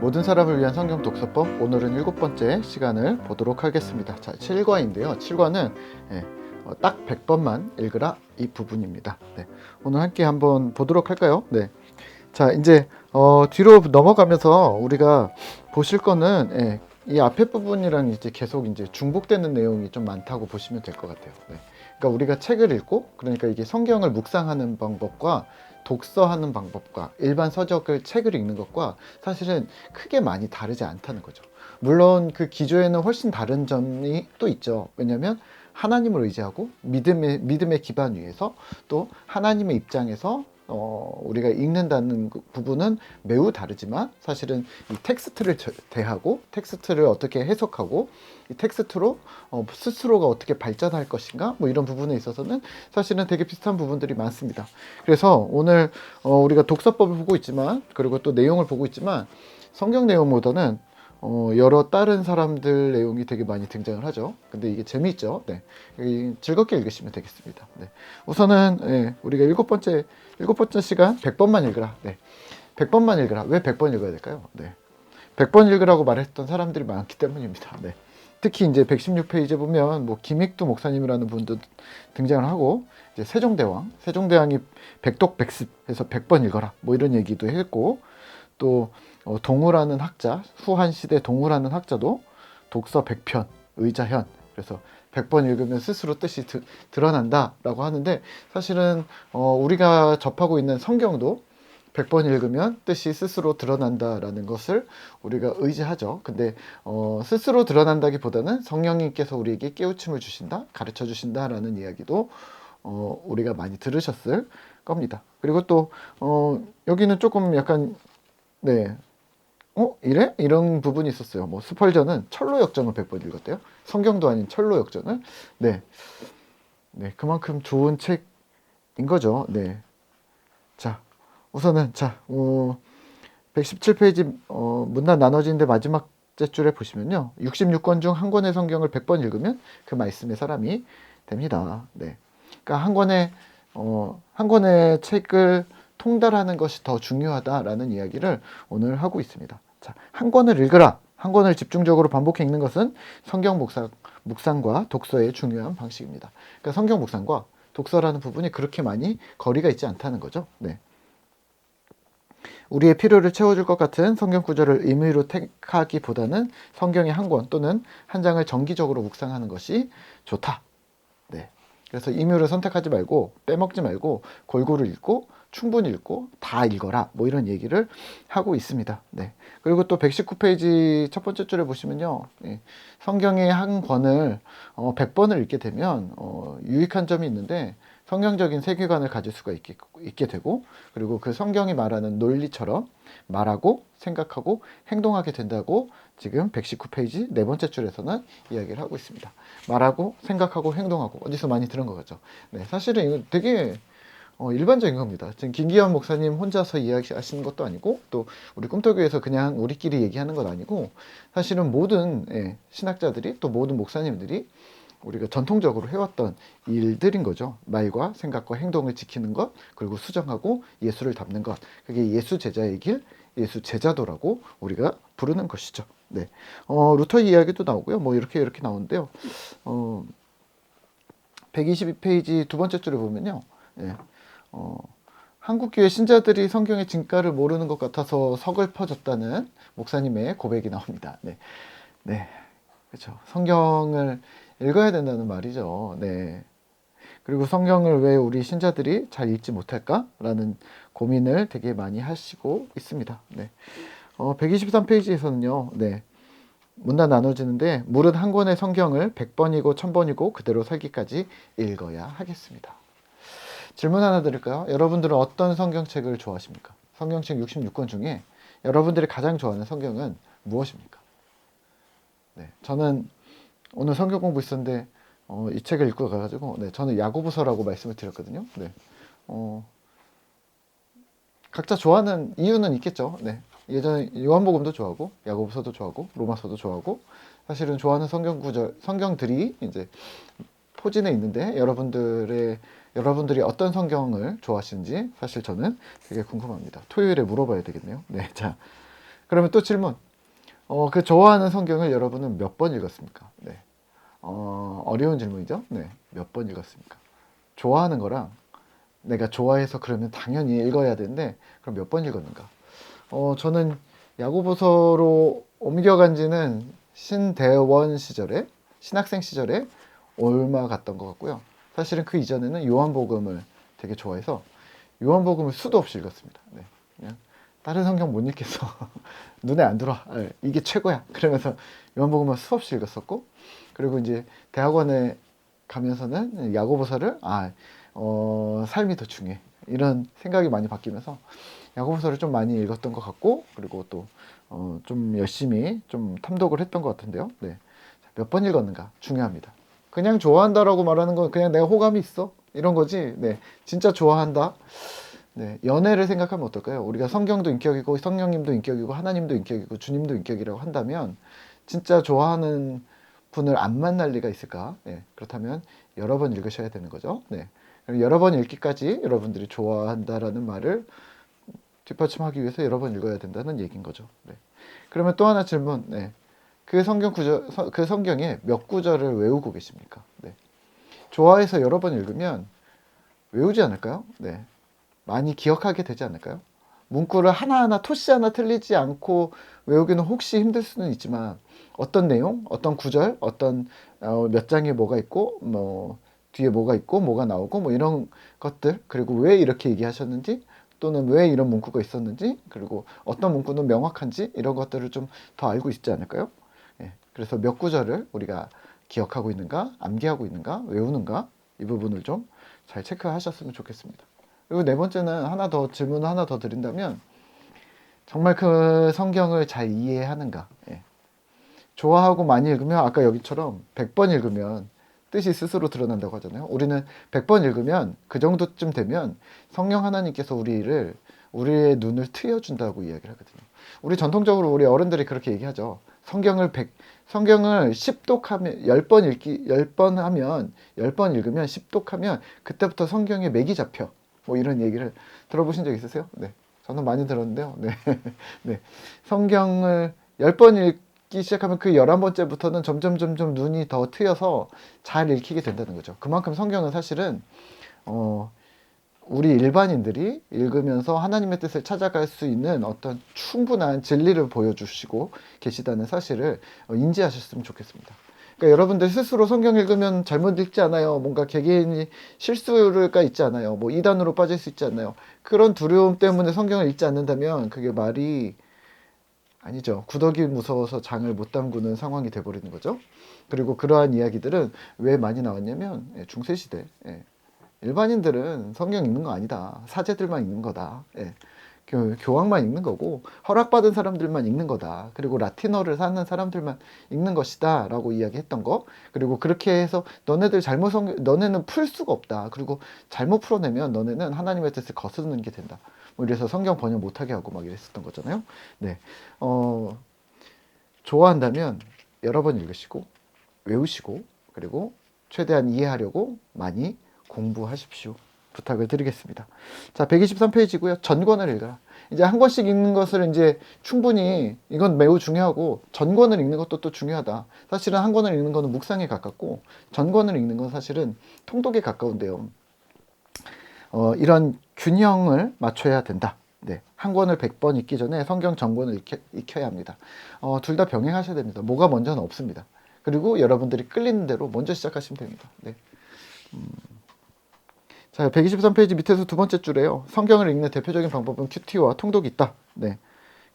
모든 사람을 위한 성경 독서법, 오늘은 7번째 시간을 보도록 하겠습니다. 자, 7과인데요. 7과는 딱 100번만 읽으라 이 부분입니다. 네, 오늘 함께 한번 보도록 할까요? 네. 자, 이제 뒤로 넘어가면서 우리가 보실 거는 이 앞에 부분이랑 이제 계속 이제 중복되는 내용이 좀 많다고 보시면 될 것 같아요. 네. 그러니까 우리가 책을 읽고, 그러니까 이게 성경을 묵상하는 방법과 독서하는 방법과 일반 서적을 책을 읽는 것과 사실은 크게 많이 다르지 않다는 거죠. 물론 그 기조에는 훨씬 다른 점이 또 있죠. 왜냐하면 하나님을 의지하고 믿음의 기반 위에서 또 하나님의 입장에서 우리가 읽는다는 부분은 매우 다르지만 사실은 이 텍스트를 대하고 텍스트를 어떻게 해석하고 이 텍스트로 스스로가 어떻게 발전할 것인가 뭐 이런 부분에 있어서는 사실은 되게 비슷한 부분들이 많습니다. 그래서 오늘 우리가 독서법을 보고 있지만 그리고 또 내용을 보고 있지만 성경 내용보다는 여러 다른 사람들 내용이 되게 많이 등장을 하죠. 근데 이게 재미있죠. 네. 즐겁게 읽으시면 되겠습니다. 네. 우선은 우리가 일곱 번째 시간 100번만 읽으라. 네. 100번만 읽으라. 왜 100번 읽어야 될까요? 네. 100번 읽으라고 말했던 사람들이 많기 때문입니다. 네. 특히 이제 116페이지에 보면 뭐 김익두 목사님이라는 분도 등장을 하고 이제 세종대왕이 백독백습해서 100번 읽어라. 뭐 이런 얘기도 했고 또 동우라는 학자, 후한시대 동우라는 학자도 독서 100편, 의자현, 그래서 100번 읽으면 스스로 뜻이 드러난다라고 하는데 사실은 우리가 접하고 있는 성경도 100번 읽으면 뜻이 스스로 드러난다라는 것을 우리가 의지하죠. 근데 스스로 드러난다기보다는 성령님께서 우리에게 깨우침을 주신다, 가르쳐 주신다라는 이야기도 우리가 많이 들으셨을 겁니다. 그리고 또 여기는 조금 약간 네. 이래? 이런 부분이 있었어요. 뭐 스펄전은 철로 역정을 100번 읽었대요. 성경도 아닌 철로 역정을. 네. 네, 그만큼 좋은 책인 거죠. 네. 자, 우선은 117페이지 문단 나눠지는데 마지막 줄에 보시면요. 66권 중 한 권의 성경을 100번 읽으면 그 말씀의 사람이 됩니다. 네. 그러니까 한 권의 책을 통달하는 것이 더 중요하다라는 이야기를 오늘 하고 있습니다. 자, 한 권을 읽으라. 한 권을 집중적으로 반복해 읽는 것은 성경 묵상과 독서의 중요한 방식입니다. 그러니까 성경 묵상과 독서라는 부분이 그렇게 많이 거리가 있지 않다는 거죠. 네. 우리의 필요를 채워줄 것 같은 성경 구절을 의무로 택하기보다는 성경의 한 권 또는 한 장을 정기적으로 묵상하는 것이 좋다. 네. 그래서 임의를 선택하지 말고 빼먹지 말고 골고루 읽고 충분히 읽고 다 읽어라 뭐 이런 얘기를 하고 있습니다. 네. 그리고 또 119페이지 첫 번째 줄에 보시면요. 성경의 한 권을 100번을 읽게 되면 유익한 점이 있는데 성경적인 세계관을 가질 수가 있게 되고 그리고 그 성경이 말하는 논리처럼 말하고 생각하고 행동하게 된다고 지금 119페이지 네 번째 줄에서는 이야기를 하고 있습니다. 말하고 생각하고 행동하고 어디서 많이 들은 것 같죠. 네, 사실은 이거 되게 일반적인 겁니다. 지금 김기현 목사님 혼자서 이야기하시는 것도 아니고 또 우리 꿈토교에서 그냥 우리끼리 얘기하는 건 아니고 사실은 모든 신학자들이 또 모든 목사님들이 우리가 전통적으로 해왔던 일들인 거죠. 말과 생각과 행동을 지키는 것, 그리고 수정하고 예수를 닮는 것. 그게 예수 제자의 길, 예수 제자도라고 우리가 부르는 것이죠. 네. 루터 이야기도 나오고요. 뭐 이렇게 나오는데요. 122페이지 두 번째 줄에 보면요. 한국교회 신자들이 성경의 진가를 모르는 것 같아서 서글퍼졌다는 목사님의 고백이 나옵니다. 네. 네. 그렇죠. 성경을 읽어야 된다는 말이죠. 네. 그리고 성경을 왜 우리 신자들이 잘 읽지 못할까라는 고민을 되게 많이 하시고 있습니다. 네. 123페이지에서는요. 네. 문단 나눠지는데 무릇 한 권의 성경을 100번이고 1000번이고 그대로 살기까지 읽어야 하겠습니다. 질문 하나 드릴까요? 여러분들은 어떤 성경책을 좋아하십니까? 성경책 66권 중에 여러분들이 가장 좋아하는 성경은 무엇입니까? 네. 저는 오늘 성경 공부 있었는데 이 책을 읽고 가가지고 저는 야고보서라고 말씀을 드렸거든요. 네. 각자 좋아하는 이유는 있겠죠. 네. 예전에 요한복음도 좋아하고 야고보서도 좋아하고 로마서도 좋아하고 사실은 좋아하는 성경들이 이제 포진해 있는데 여러분들이 어떤 성경을 좋아하시는지 사실 저는 되게 궁금합니다. 토요일에 물어봐야 되겠네요. 네. 자, 그러면 또 질문. 그 좋아하는 성경을 여러분은 몇 번 읽었습니까? 네. 어려운 질문이죠? 네. 몇 번 읽었습니까? 좋아하는 거랑 내가 좋아해서 그러면 당연히 읽어야 되는데 그럼 몇 번 읽었는가? 저는 야고보서로 옮겨간 지는 신대원 시절에, 신학생 시절에 얼마 갔던 것 같고요. 사실은 그 이전에는 요한복음을 되게 좋아해서 요한복음을 수도 없이 읽었습니다. 네. 그냥 다른 성경 못 읽겠어. 눈에 안 들어. 네, 이게 최고야. 그러면서 요한복음을 수없이 읽었었고, 그리고 이제 대학원에 가면서는 야고보서를 삶이 더 중요해. 이런 생각이 많이 바뀌면서 야고보서를 좀 많이 읽었던 것 같고, 그리고 또 좀 열심히 좀 탐독을 했던 것 같은데요. 네. 몇 번 읽었는가 중요합니다. 그냥 좋아한다라고 말하는 건 그냥 내가 호감이 있어 이런 거지. 네. 진짜 좋아한다. 네. 연애를 생각하면 어떨까요? 우리가 성경도 인격이고 성령님도 인격이고 하나님도 인격이고 주님도 인격이라고 한다면 진짜 좋아하는 분을 안 만날 리가 있을까? 네. 그렇다면 여러 번 읽으셔야 되는 거죠. 네. 여러 번 읽기까지 여러분들이 좋아한다라는 말을 뒷받침하기 위해서 여러 번 읽어야 된다는 얘기인 거죠. 네. 그러면 또 하나 질문. 네. 그 그 성경에 몇 구절을 외우고 계십니까? 네. 좋아해서 여러 번 읽으면 외우지 않을까요? 네. 많이 기억하게 되지 않을까요? 문구를 하나하나 토시 하나 틀리지 않고 외우기는 혹시 힘들 수는 있지만 어떤 내용, 어떤 구절, 어떤 몇 장에 뭐가 있고 뭐 뒤에 뭐가 있고 뭐가 나오고 뭐 이런 것들, 그리고 왜 이렇게 얘기하셨는지 또는 왜 이런 문구가 있었는지, 그리고 어떤 문구는 명확한지 이런 것들을 좀 더 알고 있지 않을까요? 예, 그래서 몇 구절을 우리가 기억하고 있는가, 암기하고 있는가, 외우는가, 이 부분을 좀 잘 체크하셨으면 좋겠습니다. 그리고 네 번째는 질문을 하나 더 드린다면, 정말 그 성경을 잘 이해하는가. 예. 좋아하고 많이 읽으면 아까 여기처럼 100번 읽으면 뜻이 스스로 드러난다고 하잖아요. 우리는 100번 읽으면 그 정도쯤 되면 성령 하나님께서 우리의 눈을 트여준다고 이야기를 하거든요. 우리 전통적으로 우리 어른들이 그렇게 얘기하죠. 성경을 10독하면 10번 하면 10번 읽으면 10독하면 그때부터 성경에 맥이 잡혀. 뭐 이런 얘기를 들어보신 적 있으세요? 네. 저는 많이 들었는데요. 네. 네. 성경을 10번 읽기 시작하면 그 11번째부터는 점점 눈이 더 트여서 잘 읽히게 된다는 거죠. 그만큼 성경은 사실은 우리 일반인들이 읽으면서 하나님의 뜻을 찾아갈 수 있는 어떤 충분한 진리를 보여주시고 계시다는 사실을 인지하셨으면 좋겠습니다. 그러니까 여러분들 스스로 성경 읽으면 잘못 읽지 않아요. 뭔가 개개인이 실수가 있지 않아요. 뭐 이단으로 빠질 수 있지 않나요? 그런 두려움 때문에 성경을 읽지 않는다면 그게 말이 아니죠. 구더기 무서워서 장을 못 담그는 상황이 돼버리는 거죠. 그리고 그러한 이야기들은 왜 많이 나왔냐면 중세시대 일반인들은 성경 읽는 거 아니다. 사제들만 읽는 거다. 교황만 읽는 거고 허락받은 사람들만 읽는 거다. 그리고 라틴어를 사는 사람들만 읽는 것이다 라고 이야기했던 거. 그리고 그렇게 해서 너네는 풀 수가 없다. 그리고 잘못 풀어내면 너네는 하나님의 뜻을 거스르는 게 된다. 뭐 이래서 성경 번역 못하게 하고 막 이랬었던 거잖아요. 네. 좋아한다면 여러 번 읽으시고 외우시고 그리고 최대한 이해하려고 많이 공부하십시오. 부탁을 드리겠습니다. 자, 123페이지고요. 전권을 읽어라. 이제 한 권씩 읽는 것을 이제 충분히 이건 매우 중요하고 전권을 읽는 것도 또 중요하다. 사실은 한 권을 읽는 것은 묵상에 가깝고 전권을 읽는 건 사실은 통독에 가까운데요. 이런 균형을 맞춰야 된다. 네, 한 권을 100번 읽기 전에 성경 전권을 익혀야 합니다. 둘 다 병행하셔야 됩니다. 뭐가 먼저는 없습니다. 그리고 여러분들이 끌리는 대로 먼저 시작하시면 됩니다. 네. 자, 123페이지 밑에서 두 번째 줄에요. 성경을 읽는 대표적인 방법은 큐티와 통독이 있다. 네.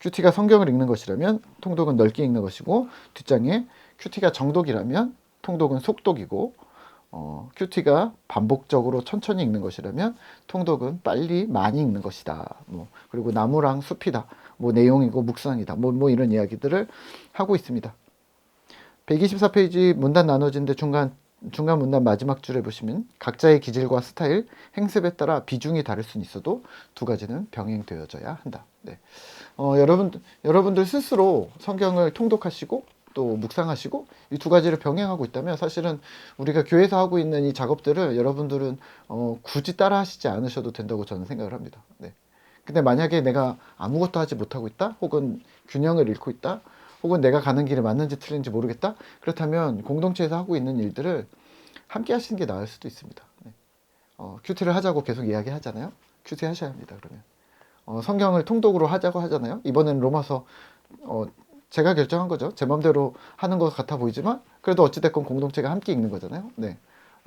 큐티가 성경을 읽는 것이라면 통독은 넓게 읽는 것이고, 뒷장에 큐티가 정독이라면 통독은 속독이고, 큐티가 반복적으로 천천히 읽는 것이라면 통독은 빨리 많이 읽는 것이다. 그리고 나무랑 숲이다. 내용이고 묵상이다. 이런 이야기들을 하고 있습니다. 124페이지 문단 나눠진데 중간 문단 마지막 줄에 보시면 각자의 기질과 스타일, 행습에 따라 비중이 다를 수는 있어도 두 가지는 병행되어져야 한다. 네. 여러분들 스스로 성경을 통독하시고 또 묵상하시고 이 두 가지를 병행하고 있다면 사실은 우리가 교회에서 하고 있는 이 작업들을 여러분들은 굳이 따라 하시지 않으셔도 된다고 저는 생각을 합니다. 네. 근데 만약에 내가 아무것도 하지 못하고 있다, 혹은 균형을 잃고 있다, 혹은 내가 가는 길이 맞는지 틀린지 모르겠다, 그렇다면 공동체에서 하고 있는 일들을 함께 하시는 게 나을 수도 있습니다. 네. 큐티를 하자고 계속 이야기하잖아요. 큐티 하셔야 합니다. 그러면 성경을 통독으로 하자고 하잖아요. 이번엔 로마서 제가 결정한 거죠. 제 마음대로 하는 것 같아 보이지만 그래도 어찌됐건 공동체가 함께 읽는 거잖아요. 네.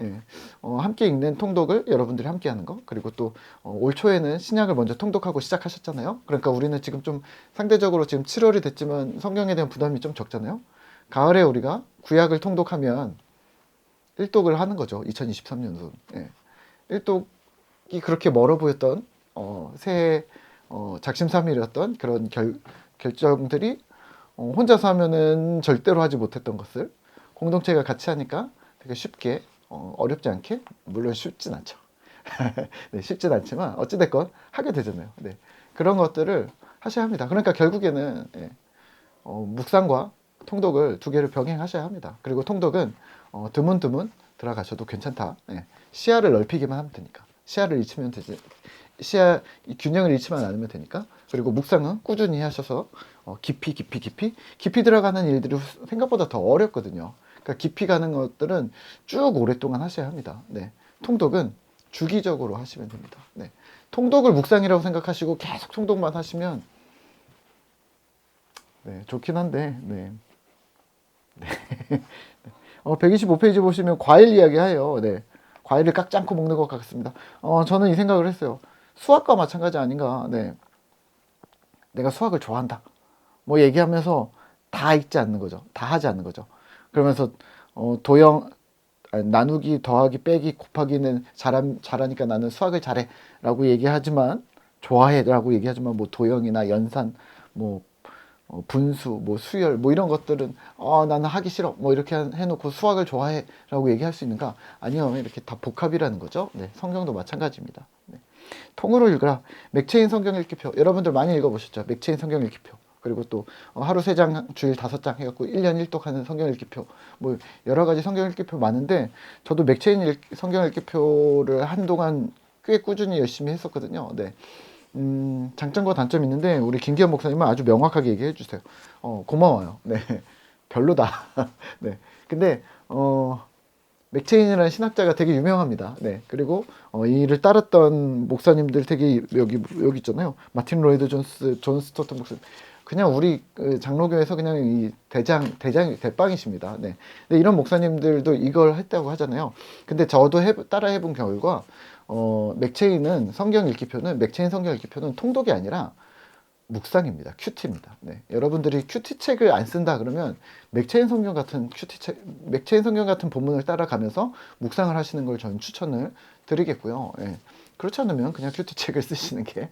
예. 함께 읽는 통독을 여러분들이 함께 하는 거. 그리고 또 올 초에는 신약을 먼저 통독하고 시작하셨잖아요. 그러니까 우리는 지금 좀 상대적으로 지금 7월이 됐지만 성경에 대한 부담이 좀 적잖아요. 가을에 우리가 구약을 통독하면 일독을 하는 거죠. 2023년도. 예. 일독이 그렇게 멀어 보였던 새해 작심삼일이었던 그런 결정들이 혼자서 하면은 절대로 하지 못했던 것을 공동체가 같이 하니까 되게 쉽게 어렵지 않게, 물론 쉽진 않죠. 네, 쉽진 않지만 어찌됐건 하게 되잖아요. 네, 그런 것들을 하셔야 합니다. 그러니까 결국에는 묵상과 통독을 두 개를 병행하셔야 합니다. 그리고 통독은 드문드문 들어가셔도 괜찮다. 네, 시야를 넓히기만 하면 되니까. 시야를 잃치면 되지. 균형을 잃지만 않으면 되니까. 그리고 묵상은 꾸준히 하셔서 깊이 들어가는 일들이 생각보다 더 어렵거든요. 그러니까 깊이 가는 것들은 쭉 오랫동안 하셔야 합니다. 네. 통독은 주기적으로 하시면 됩니다. 네. 통독을 묵상이라고 생각하시고 계속 통독만 하시면 네, 좋긴 한데 네. 네. 125페이지 보시면 과일 이야기해요. 네. 과일을 깎지 않고 먹는 것 같습니다. 저는 이 생각을 했어요. 수학과 마찬가지 아닌가. 네. 내가 수학을 좋아한다. 뭐 얘기하면서 다 읽지 않는 거죠. 다 하지 않는 거죠. 그러면서 나누기, 더하기, 빼기, 곱하기는 잘하니까 나는 수학을 잘해 라고 얘기하지만, 좋아해 라고 얘기하지만, 뭐 도형이나 연산, 뭐 분수, 뭐 수열, 뭐 이런 것들은 나는 하기 싫어 뭐 이렇게 해놓고 수학을 좋아해 라고 얘기할 수 있는가? 아니요, 이렇게 다 복합이라는 거죠. 네, 성경도 마찬가지입니다. 네. 통으로 읽으라. 맥체인 성경 읽기표, 여러분들 많이 읽어보셨죠? 맥체인 성경 읽기표. 그리고 또 하루 3장, 주일 5장 해갖고 1년 1독하는 성경 읽기표, 뭐 여러 가지 성경 읽기표 많은데, 저도 맥체인 성경 읽기표를 한동안 꽤 꾸준히 열심히 했었거든요. 네. 장점과 단점이 있는데 우리 김기현 목사님은 아주 명확하게 얘기해 주세요. 고마워요. 네. 별로다. 네. 근데 맥체인이라는 신학자가 되게 유명합니다. 네. 그리고 이 일을 따랐던 목사님들 되게 여기 있잖아요. 마틴 로이드 존스, 존 스토트 목사님. 그냥 우리 장로교에서 그냥 이 대빵이십니다. 네. 근데 이런 목사님들도 이걸 했다고 하잖아요. 근데 저도 따라 해본 결과 맥체인 성경 읽기표는 통독이 아니라 묵상입니다. 큐티입니다. 네. 여러분들이 큐티 책을 안 쓴다 그러면 맥체인 성경 같은 본문을 따라가면서 묵상을 하시는 걸 저는 추천을 드리겠고요. 예. 그렇지 않으면 그냥 큐티 책을 쓰시는 게,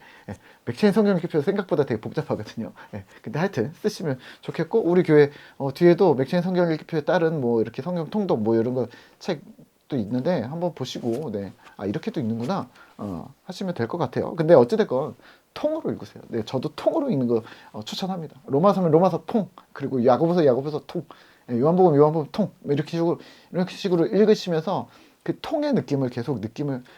맥체인 성경 읽기표 생각보다 되게 복잡하거든요. 예. 근데 하여튼 쓰시면 좋겠고, 우리 교회 뒤에도 맥체인 성경 읽기표에 따른 뭐 이렇게 성경 통독 뭐 이런 거 책도 있는데 한번 보시고, 네, 이렇게도 있는구나 하시면 될 것 같아요. 근데 어찌됐건 통으로 읽으세요. 네, 저도 통으로 읽는 거 추천합니다. 로마서면 로마서 통, 그리고 야고보서 통, 요한복음 통, 이렇게 식으로 읽으시면서 그 통의 느낌을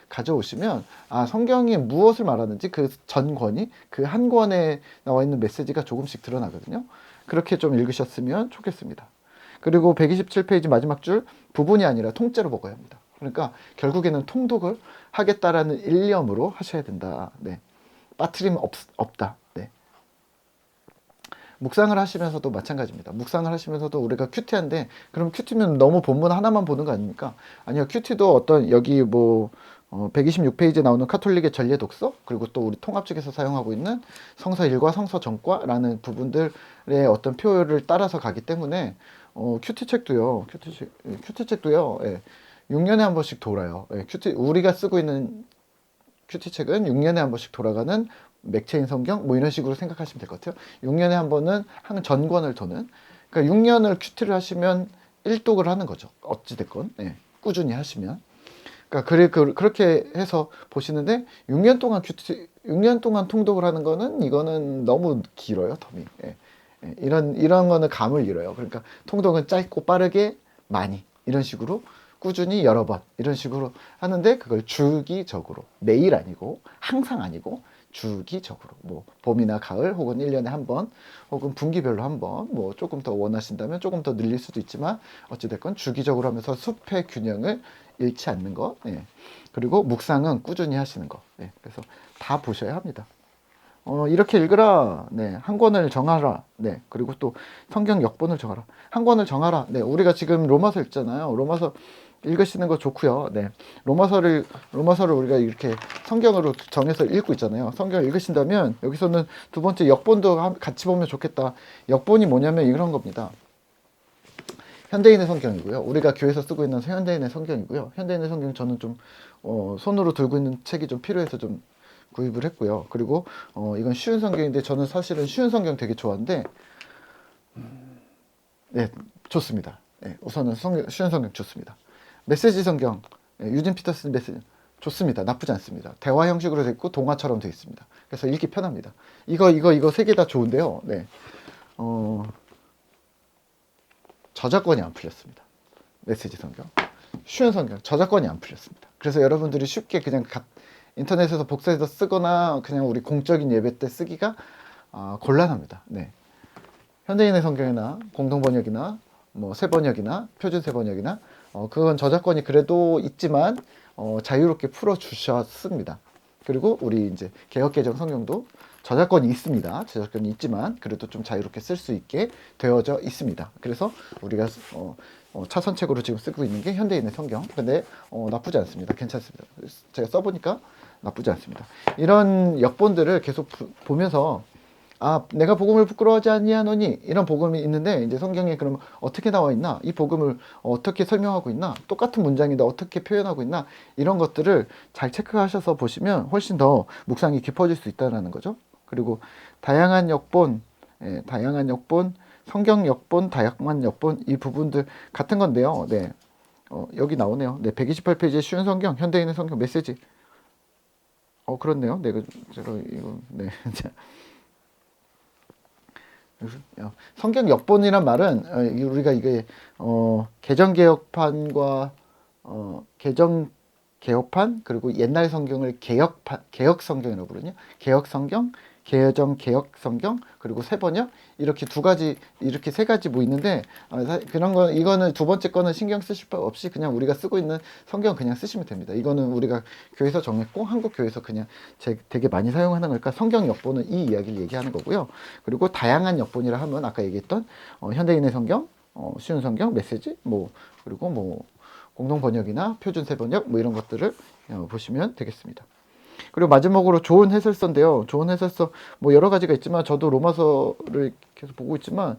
가져오시면, 성경이 무엇을 말하는지 그 전권이 그 한 권에 나와 있는 메시지가 조금씩 드러나거든요. 그렇게 좀 읽으셨으면 좋겠습니다. 그리고 127페이지 마지막 줄, 부분이 아니라 통째로 먹어야 합니다. 그러니까 결국에는 통독을 하겠다라는 일념으로 하셔야 된다. 네. 빠트림 없다. 네. 묵상을 하시면서도 마찬가지입니다. 묵상을 하시면서도 우리가 큐티한데, 그럼 큐티면 너무 본문 하나만 보는 거 아닙니까? 아니요, 큐티도 어떤 여기 126페이지에 나오는 카톨릭의 전례 독서, 그리고 또 우리 통합 측에서 사용하고 있는 성서 1과 성서 전과라는 부분들의 어떤 표를 따라서 가기 때문에 큐티 책도요. 6년에 한 번씩 돌아요. 우리가 쓰고 있는 큐티 책은 6년에 한 번씩 돌아가는 맥체인 성경 뭐 이런 식으로 생각하시면 될 것 같아요. 6년에 한 번은 한 전권을 도는, 그러니까 6년을 큐티를 하시면 1독을 하는 거죠. 어찌됐건 꾸준히 하시면. 그러니까 그렇게 해서 보시는데, 6년 동안 통독을 하는 이거는 너무 길어요, 텀이. 이런 거는 감을 잃어요. 그러니까 통독은 짧고 빠르게 많이, 이런 식으로 꾸준히 여러 번 이런 식으로 하는데 그걸 주기적으로 매일 아니고 항상 아니고 주기적으로 뭐 봄이나 가을 혹은 1년에 한 번 혹은 분기별로 한 번 뭐 조금 더 원하신다면 조금 더 늘릴 수도 있지만 어찌됐건 주기적으로 하면서 숲의 균형을 잃지 않는 거. 예. 그리고 묵상은 꾸준히 하시는 거. 예. 그래서 다 보셔야 합니다. 이렇게 읽으라. 네. 한 권을 정하라. 네. 그리고 또 성경 역본을 정하라. 한 권을 정하라. 네. 우리가 지금 로마서 읽잖아요. 로마서 읽으시는 거 좋고요. 네. 로마서를 우리가 이렇게 성경으로 정해서 읽고 있잖아요. 성경을 읽으신다면 여기서는 두 번째 역본도 같이 보면 좋겠다. 역본이 뭐냐면 이런 겁니다. 현대인의 성경이고요. 우리가 교회에서 쓰고 있는 현대인의 성경이고요. 현대인의 성경 저는 좀 손으로 들고 있는 책이 좀 필요해서 좀 구입을 했고요. 그리고 이건 쉬운 성경인데 저는 사실은 쉬운 성경 되게 좋아하는데 네, 좋습니다. 네, 우선은 쉬운 성경 좋습니다. 메시지 성경, 유진 피터슨 메시지 좋습니다. 나쁘지 않습니다. 대화 형식으로 되어 있고 동화처럼 되어 있습니다. 그래서 읽기 편합니다. 이거 세 개 다 좋은데요. 네. 저작권이 안 풀렸습니다. 메시지 성경. 쉬운 성경, 저작권이 안 풀렸습니다. 그래서 여러분들이 쉽게 그냥 인터넷에서 복사해서 쓰거나 그냥 우리 공적인 예배 때 쓰기가 곤란합니다. 네. 현대인의 성경이나 공동번역이나 뭐 새번역이나 표준 새번역이나 그건 저작권이 그래도 있지만 자유롭게 풀어 주셨습니다. 그리고 우리 이제 개역개정 성경도 저작권이 있습니다. 저작권이 있지만 그래도 좀 자유롭게 쓸 수 있게 되어져 있습니다. 그래서 우리가 차선책으로 지금 쓰고 있는 게 현대인의 성경. 근데 나쁘지 않습니다. 괜찮습니다. 제가 써보니까 나쁘지 않습니다. 이런 역본들을 계속 보면서 내가 복음을 부끄러워하지 아니하노니 이런 복음이 있는데 이제 성경에 그럼 어떻게 나와 있나? 이 복음을 어떻게 설명하고 있나? 똑같은 문장인데 어떻게 표현하고 있나? 이런 것들을 잘 체크하셔서 보시면 훨씬 더 묵상이 깊어질 수 있다는 거죠. 그리고 다양한 역본, 성경 역본, 다양한 역본 이 부분들 같은 건데요. 네, 여기 나오네요. 네, 128페이지의 쉬운 성경, 현대인의 성경 메시지. 그렇네요. 네, 이거 네. 성경 역본이란 말은 우리가 이게 개정개혁판과 개정개혁판 그리고 옛날 성경을 개혁성경이라고 부르거든요. 개혁성경, 개혁성경 그리고 새번역 이렇게 이렇게 세 가지 뭐 있는데 그런 거 이거는 두 번째 거는 신경 쓰실 거 없이 그냥 우리가 쓰고 있는 성경 그냥 쓰시면 됩니다. 이거는 우리가 교회에서 정했고 한국 교회에서 그냥 되게 많이 사용하는 거니까 성경 역본은 이 이야기를 얘기하는 거고요. 그리고 다양한 역본이라 하면 아까 얘기했던 현대인의 성경, 쉬운 성경, 메시지 그리고 공동 번역이나 표준 새번역 이런 것들을 보시면 되겠습니다. 그리고 마지막으로 좋은 해설서인데요. 좋은 해설서 여러 가지가 있지만 저도 로마서를 계속 보고 있지만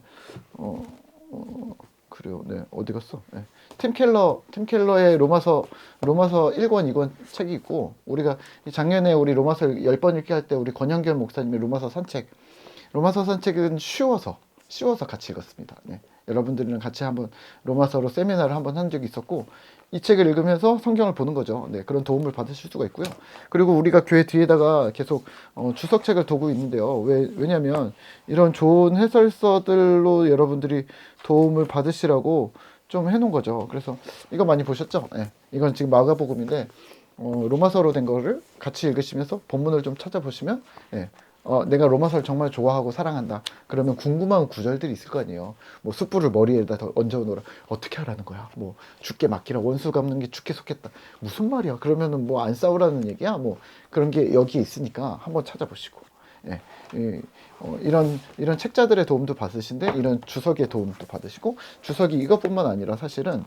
그래요. 네, 어디 갔어? 네. 팀 켈러의 로마서 1권, 2권 책이 있고 우리가 작년에 우리 로마서 10번 읽기 할 때 우리 권영견 목사님의 로마서 산책은 쉬워서 같이 읽었습니다. 네. 여러분들이랑 같이 한번 로마서로 세미나를 한번 한 적이 있었고 이 책을 읽으면서 성경을 보는 거죠. 네, 그런 도움을 받으실 수가 있고요. 그리고 우리가 교회 뒤에다가 계속 주석책을 두고 있는데요. 왜냐하면 이런 좋은 해설서들로 여러분들이 도움을 받으시라고 좀 해놓은 거죠. 그래서 이거 많이 보셨죠? 네, 이건 지금 마가복음인데 로마서로 된 거를 같이 읽으시면서 본문을 좀 찾아보시면 내가 로마서를 정말 좋아하고 사랑한다. 그러면 궁금한 구절들이 있을 거 아니에요. 숯불을 머리에다 얹어 놓으라. 어떻게 하라는 거야? 죽게 맡기라. 원수 갚는 게 죽게 속했다. 무슨 말이야? 그러면은 안 싸우라는 얘기야? 그런 게 여기에 있으니까 한번 찾아보시고. 예, 이런 책자들의 도움도 받으신데 이런 주석의 도움도 받으시고 주석이 이것뿐만 아니라 사실은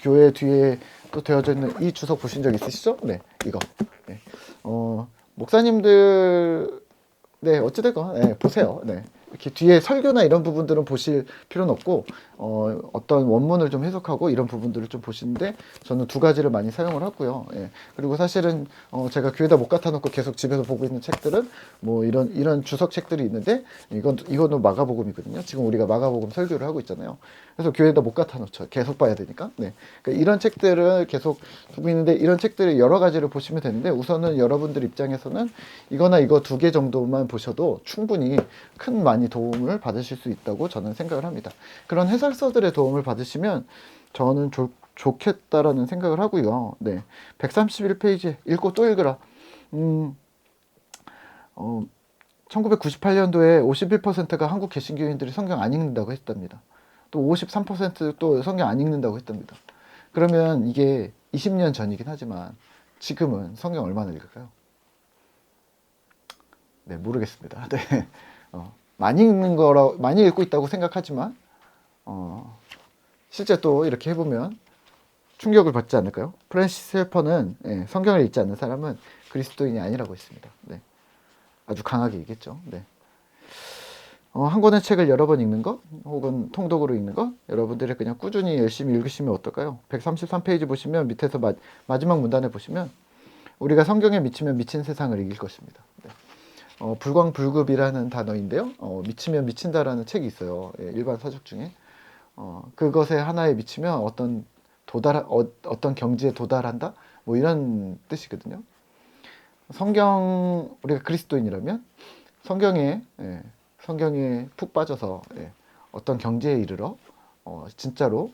교회 뒤에 또 되어져 있는 이 주석 보신 적 있으시죠? 네, 이거. 네. 목사님들 네, 어찌됐건 네, 보세요. 네. 이렇게 뒤에 설교나 이런 부분들은 보실 필요는 없고 어떤 원문을 좀 해석하고 이런 부분들을 좀 보시는데 저는 두 가지를 많이 사용을 하고요. 예. 그리고 사실은 제가 교회에다 못 갖다 놓고 계속 집에서 보고 있는 책들은 이런 주석 책들이 있는데 이거는 마가복음이거든요. 지금 우리가 마가복음 설교를 하고 있잖아요. 그래서 교회에다 못 갖다 놓죠. 계속 봐야 되니까. 네. 그러니까 이런 책들을 계속 두고 있는데 이런 책들을 여러 가지를 보시면 되는데 우선은 여러분들 입장에서는 이거나 이거 두 개 정도만 보셔도 충분히 많이 도움을 받으실 수 있다고 저는 생각을 합니다. 그런 해설서들의 도움을 받으시면 저는 좋겠다라는 생각을 하고요. 네, 131페이지 읽고 또 읽으라. 1998년도에 51%가 한국 개신교인들이 성경 안 읽는다고 했답니다. 또 53%또 성경 안 읽는다고 했답니다. 그러면 이게 20년 전이긴 하지만 지금은 성경 얼마나 읽을까요? 네, 모르겠습니다. 네, 많이 읽는 거라 많이 읽고 있다고 생각하지만 실제 또 이렇게 해보면 충격을 받지 않을까요? 프랜시스 헬퍼는 성경을 읽지 않는 사람은 그리스도인이 아니라고 했습니다. 네, 아주 강하게 얘기했죠. 네. 한 권의 책을 여러 번 읽는 것 혹은 통독으로 읽는 것 여러분들이 그냥 꾸준히 열심히 읽으시면 어떨까요? 133페이지 보시면 밑에서 마지막 문단에 보시면 우리가 성경에 미치면 미친 세상을 이길 것입니다. 네. 불광불급이라는 단어인데요. 미치면 미친다라는 책이 있어요. 예, 일반 서적 중에. 그것에 하나에 미치면 어떤 경지에 도달한다? 뭐 이런 뜻이거든요. 우리가 그리스도인이라면 성경에 푹 빠져서 어떤 경지에 이르러 진짜로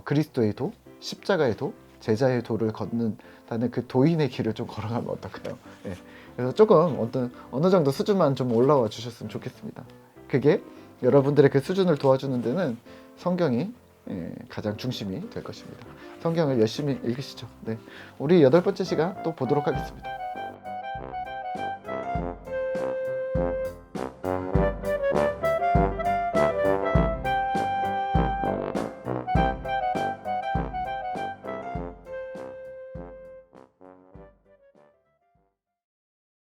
그리스도의 도, 십자가의 도, 제자의 도를 걷는다는 그 도인의 길을 좀 걸어가면 어떨까요? 그래서 조금 어느 정도 수준만 좀 올라와 주셨으면 좋겠습니다. 그게 여러분들의 그 수준을 도와주는 데는 성경이 가장 중심이 될 것입니다. 성경을 열심히 읽으시죠. 네, 우리 8번째 시간 또 보도록 하겠습니다.